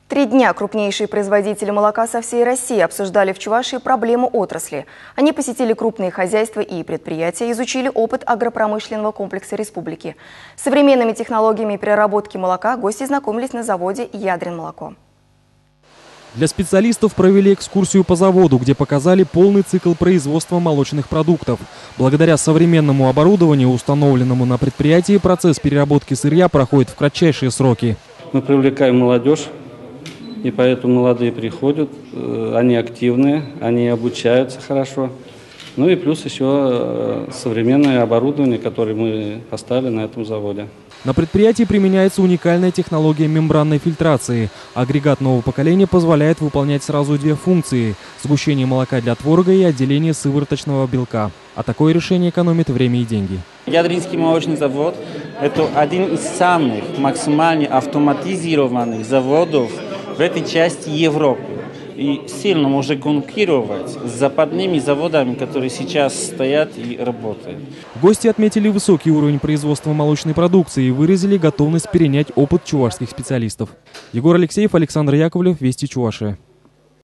3 дня крупнейшие производители молока со всей России обсуждали в Чувашии проблему отрасли. Они посетили крупные хозяйства и предприятия, изучили опыт агропромышленного комплекса республики. С современными технологиями переработки молока гости знакомились на заводе «Ядрин-молоко». Для специалистов провели экскурсию по заводу, где показали полный цикл производства молочных продуктов. Благодаря современному оборудованию, установленному на предприятии, процесс переработки сырья проходит в кратчайшие сроки. Мы привлекаем молодежь, и поэтому молодые приходят, они активные, они обучаются хорошо. Ну и плюс еще современное оборудование, которое мы поставили на этом заводе. На предприятии применяется уникальная технология мембранной фильтрации. Агрегат нового поколения позволяет выполнять сразу 2 функции – сгущение молока для творога и отделение сывороточного белка. А такое решение экономит время и деньги. Ядринский молочный завод – это один из самых максимально автоматизированных заводов в этой части Европы. И сильно может конкурировать с западными заводами, которые сейчас стоят и работают. Гости отметили высокий уровень производства молочной продукции и выразили готовность перенять опыт чувашских специалистов. Егор Алексеев, Александр Яковлев, Вести Чувашия.